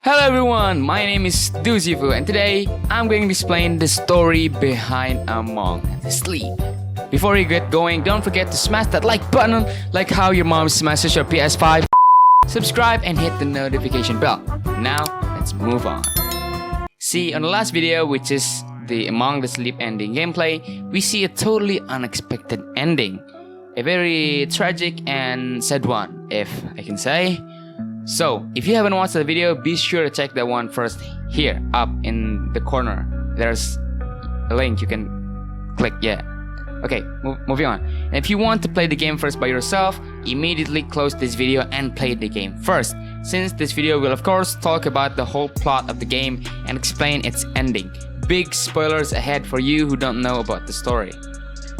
Hello everyone, my name is Duzifu and today I'm going to explain the story behind Among the Sleep. Before you get going, don't forget to smash that like button like how your mom smashes your PS5. Subscribe and hit the notification bell. Now, let's move on. See, on the last video, which is the Among the Sleep ending gameplay, we see a totally unexpected ending. A very tragic and sad one, if I can say. So, if you haven't watched the video, be sure to check that one first here, up in the corner. There's a link you can click, yeah. Okay, moving on. And if you want to play the game first by yourself, immediately close this video and play the game first, since this video will of course talk about the whole plot of the game and explain its ending. Big spoilers ahead for you who don't know about the story.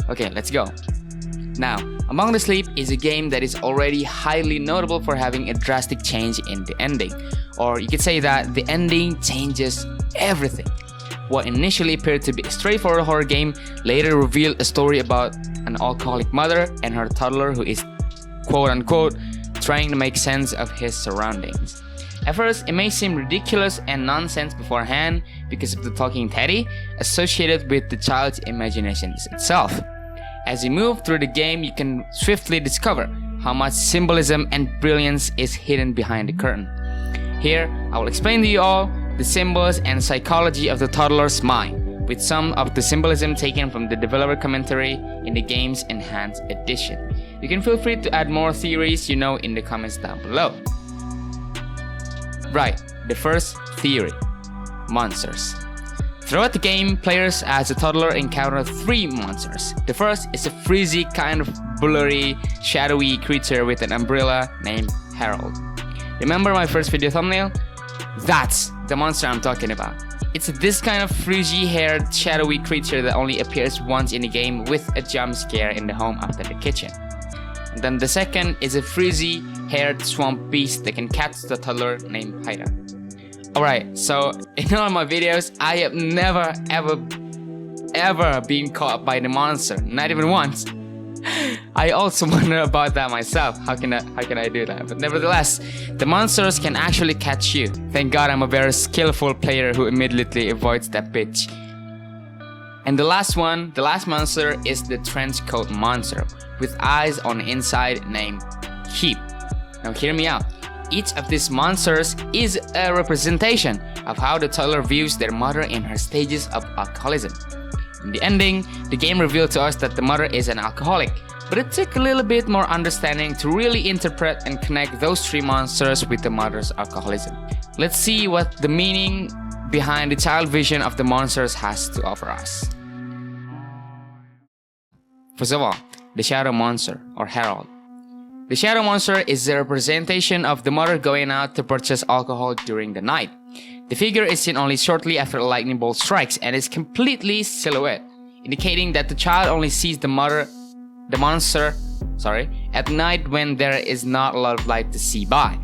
Okay, let's go. Now, Among the Sleep is a game that is already highly notable for having a drastic change in the ending. Or you could say that the ending changes everything. What initially appeared to be a straightforward horror game later revealed a story about an alcoholic mother and her toddler who is quote-unquote trying to make sense of his surroundings. At first, it may seem ridiculous and nonsense beforehand because of the talking teddy associated with the child's imaginations itself. As you move through the game, you can swiftly discover how much symbolism and brilliance is hidden behind the curtain. Here, I will explain to you all the symbols and psychology of the toddler's mind, with some of the symbolism taken from the developer commentary in the game's enhanced edition. You can feel free to add more theories you know in the comments down below. Right, the first theory: monsters. Throughout the game, players as a toddler encounter three monsters. The first is a frizzy, kind of blurry, shadowy creature with an umbrella named Harold. Remember my first video thumbnail? That's the monster I'm talking about. It's this kind of frizzy-haired, shadowy creature that only appears once in the game with a jump scare in the home after the kitchen. And then the second is a frizzy-haired swamp beast that can catch the toddler named Haida. Alright, so in all my videos, I have never ever been caught by the monster, not even once. I also wonder about that myself. How can I do that? But nevertheless, the monsters can actually catch you. Thank God I'm a very skillful player who immediately avoids that bitch. And the last monster is the trench coat monster with eyes on the inside named Heap. Now hear me out. Each of these monsters is a representation of how the toddler views their mother in her stages of alcoholism. In the ending, the game revealed to us that the mother is an alcoholic, but it took a little bit more understanding to really interpret and connect those three monsters with the mother's alcoholism. Let's see what the meaning behind the child vision of the monsters has to offer us. First of all, the shadow monster, or Harold. The shadow monster is the representation of the mother going out to purchase alcohol during the night. The figure is seen only shortly after a lightning bolt strikes and is completely silhouette, indicating that the child only sees the monster at night when there is not a lot of light to see by.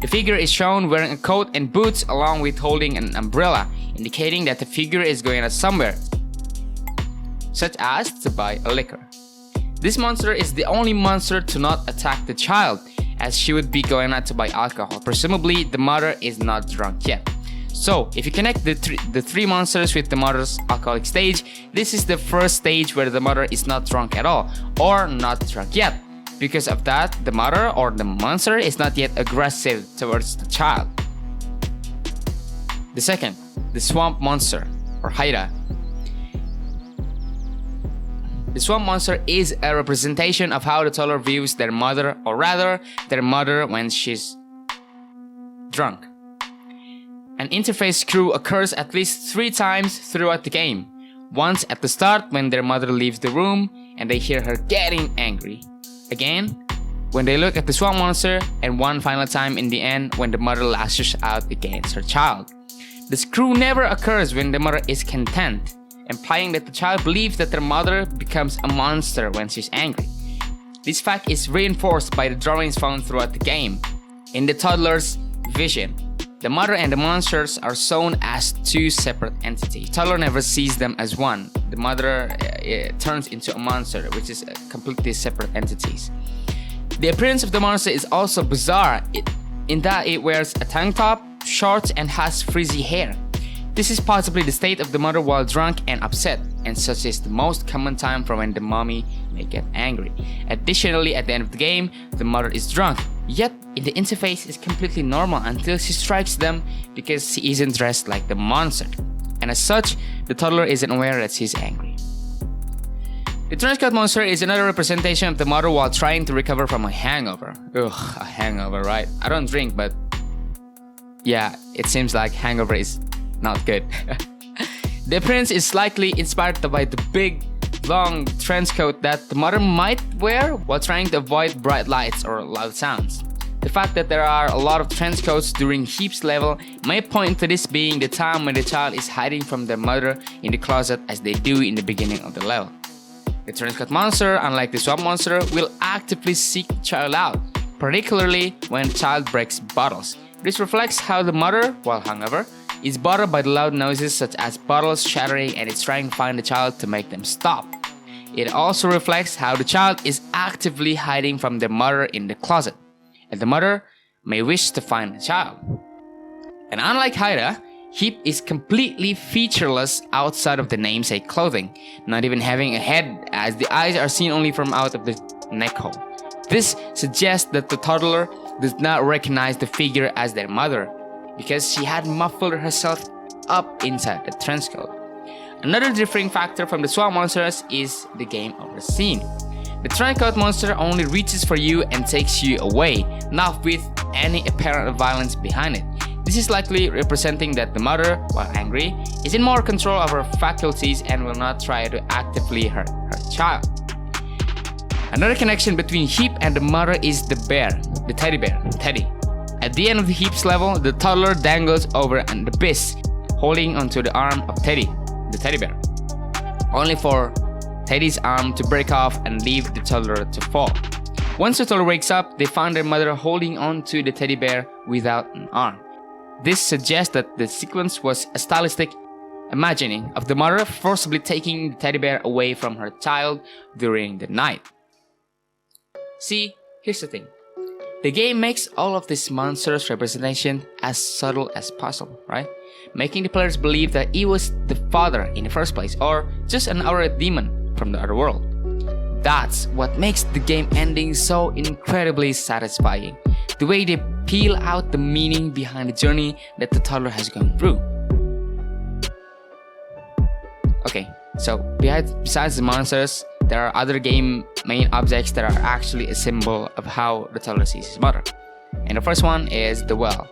The figure is shown wearing a coat and boots along with holding an umbrella, indicating that the figure is going out somewhere, such as to buy a liquor. This monster is the only monster to not attack the child, as she would be going out to buy alcohol. Presumably, the mother is not drunk yet. So, if you connect the three monsters with the mother's alcoholic stage, this is the first stage where the mother is not drunk at all, or not drunk yet. Because of that, the mother or the monster is not yet aggressive towards the child. The second, the swamp monster, or Haida. The swamp monster is a representation of how the toddler views their mother, or rather, their mother when she's drunk. An interface screw occurs at least 3 times throughout the game. Once at the start when their mother leaves the room and they hear her getting angry. Again, when they look at the swamp monster, and one final time in the end when the mother lashes out against her child. The screw never occurs when the mother is content, implying that the child believes that their mother becomes a monster when she's angry. This fact is reinforced by the drawings found throughout the game. In the toddler's vision, the mother and the monsters are shown as 2 separate entities. The toddler never sees them as one. The mother turns into a monster, which is completely separate entities. The appearance of the monster is also bizarre in that it wears a tank top, short and has frizzy hair. This is possibly the state of the mother while drunk and upset, and such is the most common time for when the mommy may get angry. Additionally, at the end of the game, the mother is drunk, yet in the interface is completely normal until she strikes them because she isn't dressed like the monster. And as such, the toddler isn't aware that she's angry. The trenchcoat monster is another representation of the mother while trying to recover from a hangover. Ugh, a hangover, right? I don't drink, but yeah, it seems like hangover is not good. The appearance is slightly inspired by the big, long trench coat that the mother might wear while trying to avoid bright lights or loud sounds. The fact that there are a lot of trench coats during Heap's level may point to this being the time when the child is hiding from their mother in the closet as they do in the beginning of the level. The trenchcoat monster, unlike the swamp monster, will actively seek the child out, particularly when the child breaks bottles. This reflects how the mother, while hungover, is bothered by the loud noises such as bottles shattering and is trying to find the child to make them stop. It also reflects how the child is actively hiding from their mother in the closet, and the mother may wish to find the child. And unlike Haida, Heap is completely featureless outside of the namesake clothing, not even having a head as the eyes are seen only from out of the neck hole. This suggests that the toddler does not recognize the figure as their mother because she had muffled herself up inside the trenchcoat. Another differing factor from the swamp monsters is the game over scene. The trenchcoat monster only reaches for you and takes you away, not with any apparent violence behind it. This is likely representing that the mother, while angry, is in more control of her faculties and will not try to actively hurt her child. Another connection between Heap and the mother is the bear, the teddy bear, Teddy. At the end of the Heap's level, the toddler dangles over an abyss, holding onto the arm of Teddy, the teddy bear, only for Teddy's arm to break off and leave the toddler to fall. Once the toddler wakes up, they find their mother holding on to the teddy bear without an arm. This suggests that the sequence was a stylistic imagining of the mother forcibly taking the teddy bear away from her child during the night. See, here's the thing. The game makes all of these monsters' representation as subtle as possible, right? Making the players believe that it was the father in the first place, or just an aura demon from the other world. That's what makes the game ending so incredibly satisfying. The way they peel out the meaning behind the journey that the toddler has gone through. Okay, so besides the monsters, there are other game main objects that are actually a symbol of how the toddler sees his mother. And the first one is the well.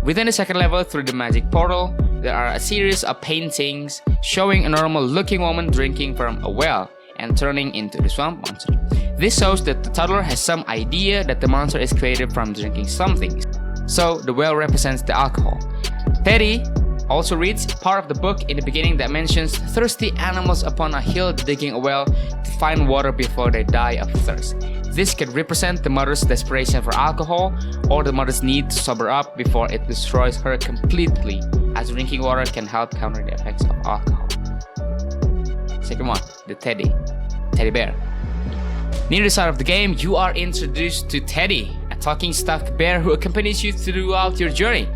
Within the second level through the magic portal, there are a series of paintings showing a normal looking woman drinking from a well and turning into the swamp monster. This shows that the toddler has some idea that the monster is created from drinking something. So the well represents the alcohol. Teddy also reads part of the book in the beginning that mentions thirsty animals upon a hill digging a well to find water before they die of thirst. This could represent the mother's desperation for alcohol or the mother's need to sober up before it destroys her completely, as drinking water can help counter the effects of alcohol. Second one, the teddy bear. Near the start of the game, you are introduced to Teddy, a talking stuffed bear who accompanies you throughout your journey.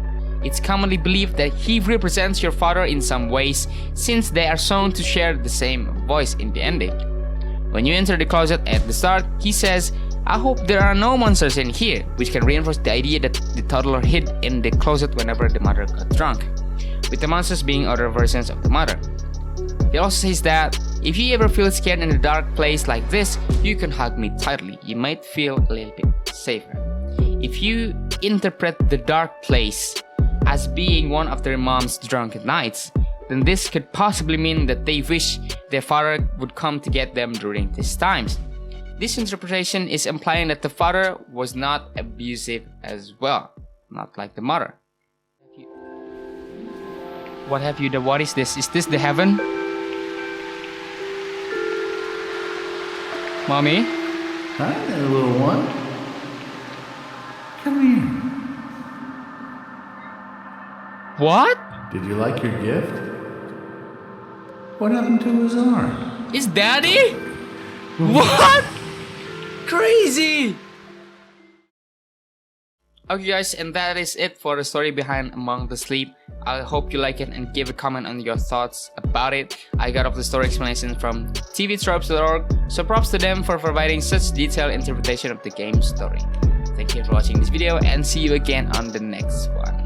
It's commonly believed that he represents your father in some ways, since they are shown to share the same voice in the ending. When you enter the closet at the start, he says, "I hope there are no monsters in here," which can reinforce the idea that the toddler hid in the closet whenever the mother got drunk, with the monsters being other versions of the mother. He also says that, "If you ever feel scared in a dark place like this, you can hug me tightly. You might feel a little bit safer." If you interpret the dark place as being one of their mom's drunken nights, then this could possibly mean that they wish their father would come to get them during these times. This interpretation is implying that the father was not abusive as well, not like the mother. What have you done? What is this? Is this the heaven? Mommy? Hi there, little one. Come here. What? Did you like your gift? What happened to his arm? Is Daddy? What? Crazy! Okay guys, and that is it for the story behind Among the Sleep. I hope you like it and give a comment on your thoughts about it. I got off the story explanation from tvtropes.org, so props to them for providing such detailed interpretation of the game story. Thank you for watching this video and see you again on the next one.